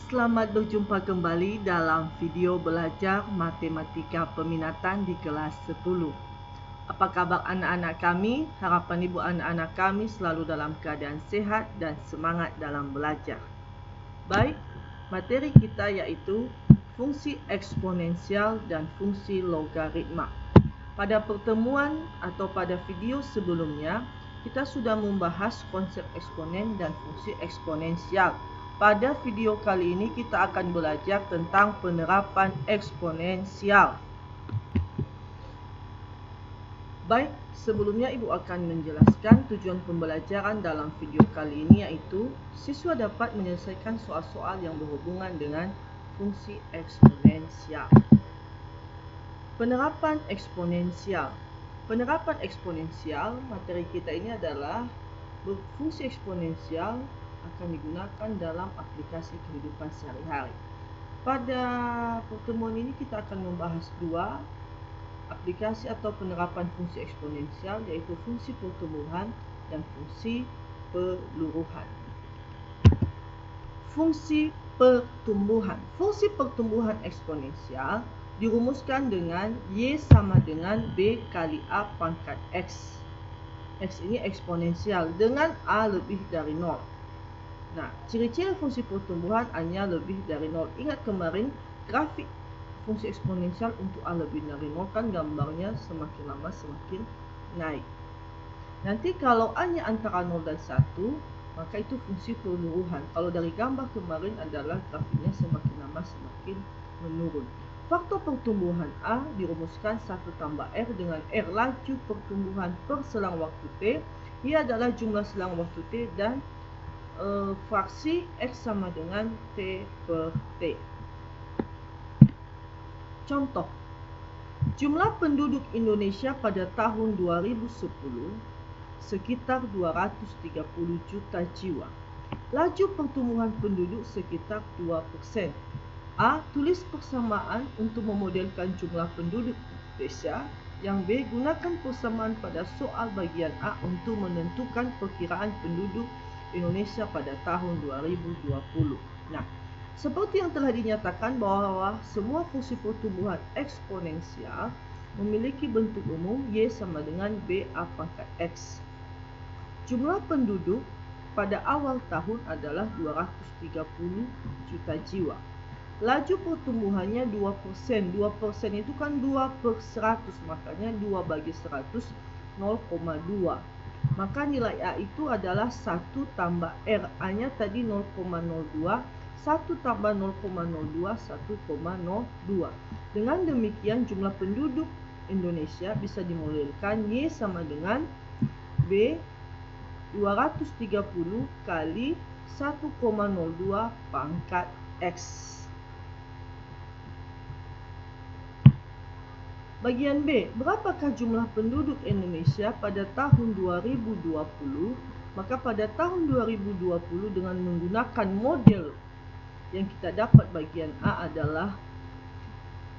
Selamat berjumpa kembali dalam video belajar matematika peminatan di kelas 10. Apa kabar anak-anak kami? Harapan ibu anak-anak kami selalu dalam keadaan sehat dan semangat dalam belajar. Baik, materi kita yaitu fungsi eksponensial dan fungsi logaritma. Pada pertemuan atau pada video sebelumnya, kita sudah membahas konsep eksponen dan fungsi eksponensial. Pada video kali ini kita akan belajar tentang penerapan eksponensial. Baik, sebelumnya ibu akan menjelaskan tujuan pembelajaran dalam video kali ini, yaitu siswa dapat menyelesaikan soal-soal yang berhubungan dengan fungsi eksponensial. Penerapan eksponensial. Penerapan eksponensial, materi kita ini adalah fungsi eksponensial akan digunakan dalam aplikasi kehidupan sehari-hari. Pada pertemuan ini kita akan membahas dua aplikasi atau penerapan fungsi eksponensial, yaitu fungsi pertumbuhan dan fungsi peluruhan. Fungsi pertumbuhan. Fungsi pertumbuhan eksponensial dirumuskan dengan Y sama dengan B kali A pangkat X. X ini eksponensial dengan A lebih dari 0. Nah, ciri-ciri fungsi pertumbuhan A-nya lebih dari 0. Ingat kemarin grafik fungsi eksponensial untuk A lebih dari 0 kan gambarnya semakin lama semakin naik. Nanti kalau A-nya antara 0 dan 1, maka itu fungsi peluruhan. Kalau dari gambar kemarin adalah grafiknya semakin lama semakin menurun. Faktor pertumbuhan A dirumuskan 1 tambah R dengan R laju pertumbuhan per selang waktu T. Ia adalah jumlah selang waktu T dan fraksi X sama dengan T per T. Contoh, jumlah penduduk Indonesia pada tahun 2010 sekitar 230 juta jiwa. Laju pertumbuhan penduduk sekitar 2%. A. Tulis persamaan untuk memodelkan jumlah penduduk Indonesia. Yang B. Gunakan persamaan pada soal bagian A untuk menentukan perkiraan penduduk Indonesia pada tahun 2020. Nah, seperti yang telah dinyatakan bahwa semua fungsi pertumbuhan eksponensial memiliki bentuk umum Y sama dengan B A pangkat X. Jumlah penduduk pada awal tahun adalah 230 juta jiwa. Laju pertumbuhannya 2%. 2% itu kan 2 per 100, makanya 2 bagi 100, 0,2. Maka nilai A itu adalah 1 tambah R. A-nya tadi 0,02. 1 tambah 0,02, 1,02. Dengan demikian jumlah penduduk Indonesia bisa dimodelkan Y sama dengan B 230 kali 1,02 pangkat X. Bagian B, berapakah jumlah penduduk Indonesia pada tahun 2020? Maka pada tahun 2020 dengan menggunakan model yang kita dapat bagian A adalah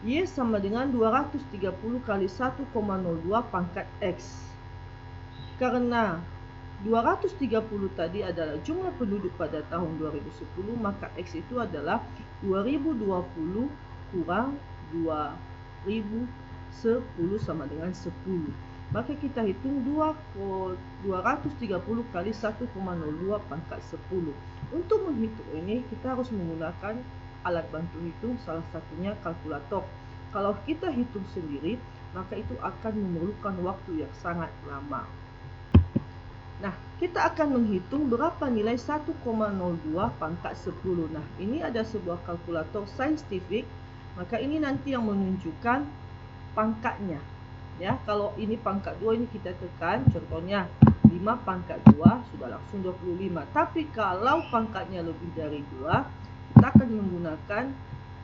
Y sama dengan 230 kali 1,02 pangkat X. Karena 230 tadi adalah jumlah penduduk pada tahun 2010, maka X itu adalah 2020 kurang 2010 sama dengan 10. Maka kita hitung 230 kali 1,02 pangkat 10. Untuk menghitung ini kita harus menggunakan alat bantu hitung, salah satunya kalkulator. Kalau kita hitung sendiri, maka itu akan memerlukan waktu yang sangat lama. Nah, kita akan menghitung berapa nilai 1,02 pangkat 10. Nah, ini ada sebuah kalkulator saintifik, maka ini nanti yang menunjukkan pangkatnya. Ya, kalau ini pangkat 2 ini kita tekan, contohnya 5 pangkat 2 sudah langsung 25. Tapi kalau pangkatnya lebih dari 2, kita akan menggunakan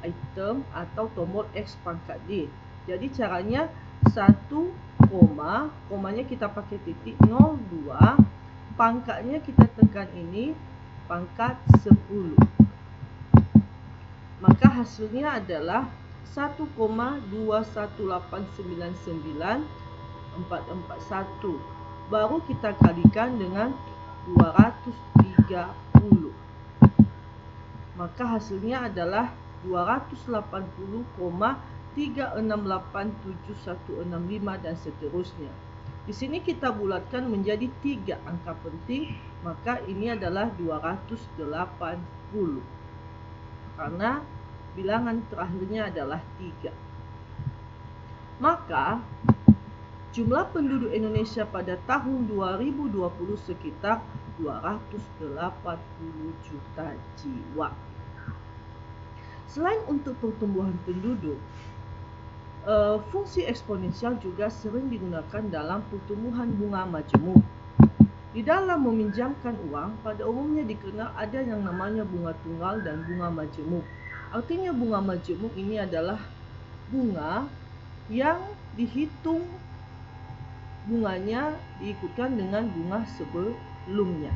item atau tombol X pangkat D. Jadi caranya 1, komanya kita pakai titik 02, pangkatnya kita tekan ini pangkat 10. Maka hasilnya adalah 1,21899,441. Baru kita kalikan dengan 230. maka hasilnya adalah 280,3687165 dan seterusnya. Di sini kita bulatkan menjadi 3 angka penting, maka ini adalah 280 karena bilangan terakhirnya adalah 3. Maka jumlah penduduk Indonesia pada tahun 2020 sekitar 280 juta jiwa. Selain untuk pertumbuhan penduduk, fungsi eksponensial juga sering digunakan dalam pertumbuhan bunga majemuk. Di dalam meminjamkan uang, pada umumnya dikenal ada yang namanya bunga tunggal dan bunga majemuk. Artinya bunga majemuk ini adalah bunga yang dihitung bunganya diikutkan dengan bunga sebelumnya.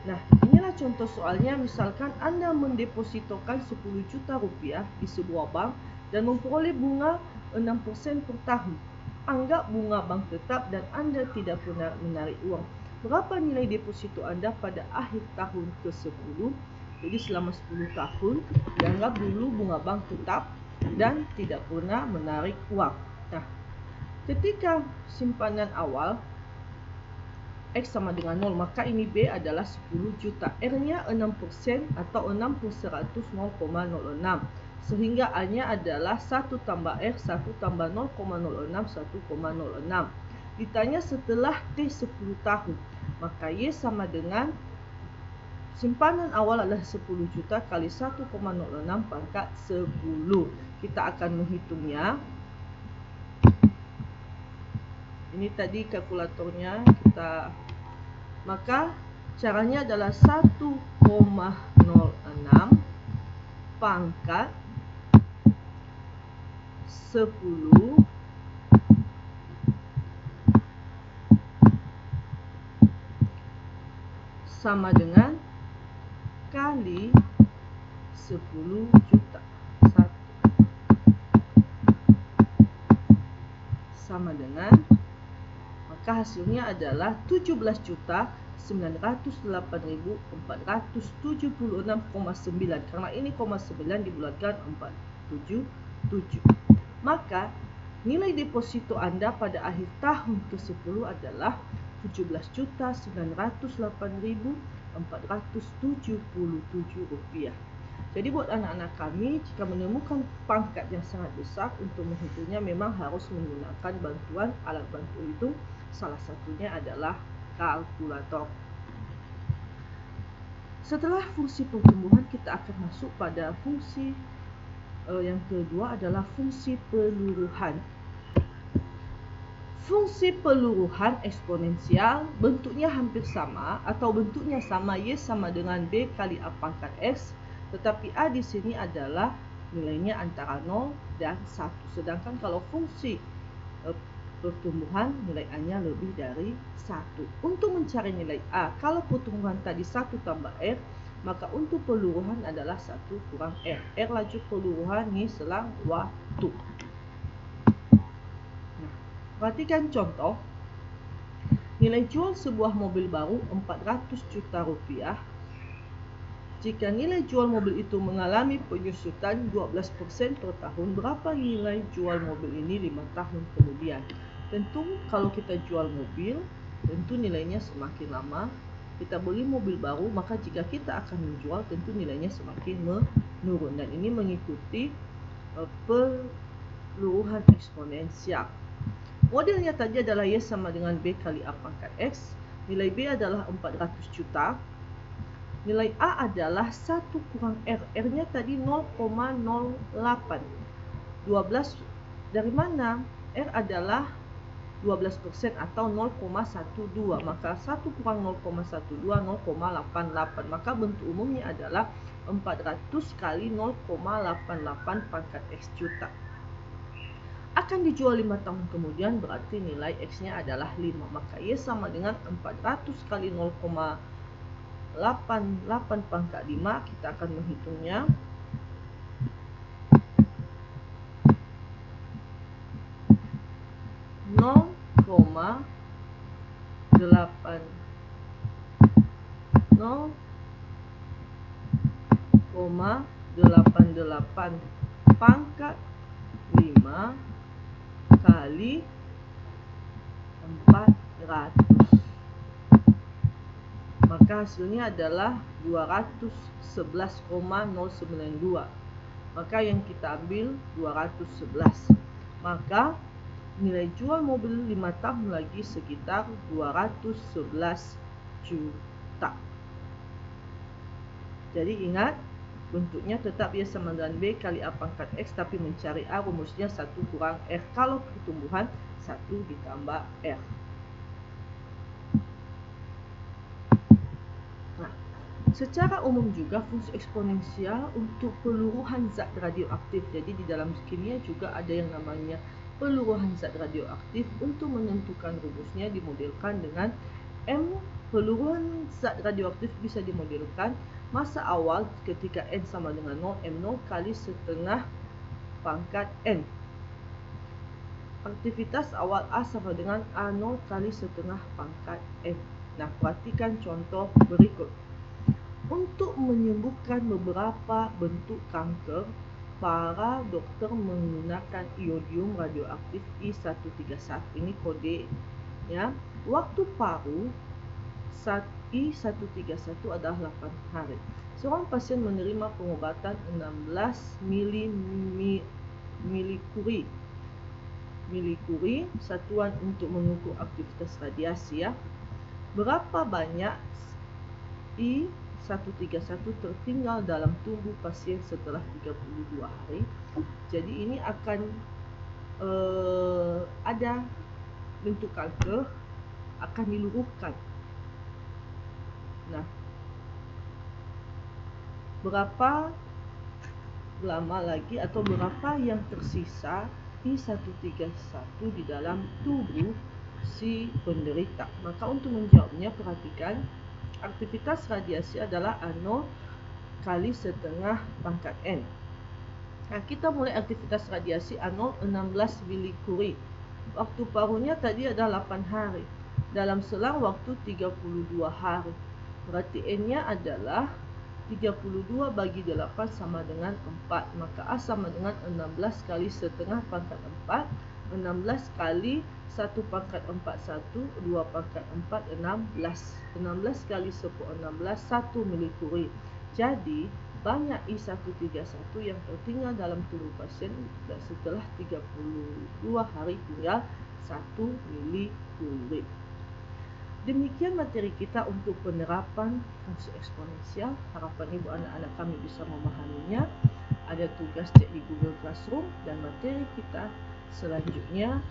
Nah, inilah contoh soalnya. Misalkan Anda mendepositokan 10 juta rupiah di sebuah bank dan memperoleh bunga 6% per tahun. Anggap bunga bank tetap dan Anda tidak pernah menarik uang. Berapa nilai deposito Anda pada akhir tahun ke-10? Jadi selama 10 tahun, dianggap dulu bunga bank tetap dan tidak pernah menarik uang. Nah, ketika simpanan awal X sama dengan 0, maka ini B adalah 10 juta. R-nya 6% atau 6 per 100 0,06. Sehingga A-nya adalah 1 tambah R, 1 tambah 0,06, 1,06. Ditanya setelah T 10 tahun, maka Y sama dengan simpanan awal adalah 10 juta kali 1,06 pangkat 10. Kita akan menghitungnya. Ini tadi kalkulatornya kita. Maka caranya adalah 1,06 pangkat 10 sama dengan kali 10 juta. 1 sama dengan, maka hasilnya adalah 17.908.476,9 karena ini 9 dibulatkan 477. Maka nilai deposito Anda pada akhir tahun ke-10 adalah 17.908.477 rupiah. Jadi buat anak-anak kami, jika menemukan pangkat yang sangat besar, untuk menghitungnya memang harus menggunakan bantuan alat bantu hitung. Salah satunya adalah kalkulator. Setelah fungsi pertumbuhan, kita akan masuk pada fungsi yang kedua adalah fungsi peluruhan. Fungsi peluruhan eksponensial bentuknya hampir sama atau bentuknya sama, Y sama dengan B kali A pangkat X, tetapi A di sini adalah nilainya antara 0 dan 1. Sedangkan kalau fungsi pertumbuhan, nilai A-nya lebih dari 1. Untuk mencari nilai A, kalau pertumbuhan tadi 1 tambah R, maka untuk peluruhan adalah 1 kurang R. R laju peluruhan ni selang waktu. Perhatikan contoh. Nilai jual sebuah mobil baru 400 juta rupiah. Jika nilai jual mobil itu mengalami penyusutan 12% per tahun, berapa nilai jual mobil ini 5 tahun kemudian? Tentu kalau kita jual mobil, tentu nilainya semakin lama kita beli mobil baru, maka jika kita akan menjual, tentu nilainya semakin menurun. Dan ini mengikuti peluruhan eksponensial. Modelnya tadi adalah Y sama dengan B kali A pangkat X. Nilai B adalah 400 juta. Nilai A adalah 1 kurang R. R-nya tadi 0,08. 12 dari mana? R adalah 12% atau 0,12. Maka 1 kurang 0,12, 0,88. Maka bentuk umumnya adalah 400 kali 0,88 pangkat X juta. Akan dijual 5 tahun kemudian, berarti nilai X-nya adalah 5. Maka Y sama dengan 400 kali 0,88 pangkat 5. Kita akan menghitungnya. pangkat 5 kali 400. Maka hasilnya adalah 211,092. Maka yang kita ambil 211. Maka nilai jual mobil 5 tahun lagi sekitar 211 juta. Jadi ingat, bentuknya tetap Y sama dengan B kali A pangkat X, tapi mencari A rumusnya 1 kurang R kalau pertumbuhan 1 ditambah R. Nah, secara umum juga fungsi eksponensial untuk peluruhan zat radioaktif. Jadi di dalam kimia juga ada yang namanya peluruhan zat radioaktif. Untuk menentukan rumusnya dimodelkan dengan M. Peluruhan zat radioaktif bisa dimodelkan masa awal ketika N sama dengan 0, M0 kali setengah pangkat N. Aktivitas awal A sama dengan A0 kali setengah pangkat N. Nah, perhatikan contoh berikut. Untuk menyembuhkan beberapa bentuk kanker, para dokter menggunakan iodium radioaktif I131. Ini kode ya. Waktu paru I131 adalah 8 hari. Seorang pasien menerima pengobatan 16 milikuri, satuan untuk mengukur aktivitas radiasi ya. Berapa banyak I131 tertinggal dalam tubuh pasien setelah 32 hari. Jadi ini akan ada bentuk kanker akan diluruhkan. Nah, berapa lama lagi atau berapa yang tersisa I131 di dalam tubuh si penderita? Maka untuk menjawabnya, perhatikan aktivitas radiasi adalah A0 kali setengah pangkat N. Nah, kita mulai aktivitas radiasi A0 16 milikuri. Waktu parunya tadi adalah 8 hari. Dalam selang waktu 32 hari. Berarti N-nya adalah 32 bagi 8 sama dengan 4. Maka A sama dengan 16 kali setengah pangkat 4. 16 kali 1 pangkat 4 1, 2 pangkat 4 16. 16 kali 10 16, 1 milikuri. Jadi banyak I131 yang tertinggal dalam tubuh pasien setelah 32 hari tinggal 1 milikuri. Demikian materi kita untuk penerapan fungsi eksponensial. Harapan ibu anak-anak kami bisa memahaminya. Ada tugas cek di Google Classroom, dan materi kita selanjutnya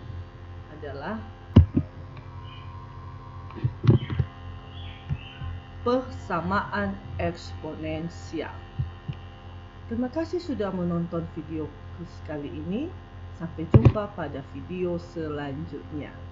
adalah persamaan eksponensial. Terima kasih sudah menonton video kali ini. Sampai jumpa pada video selanjutnya.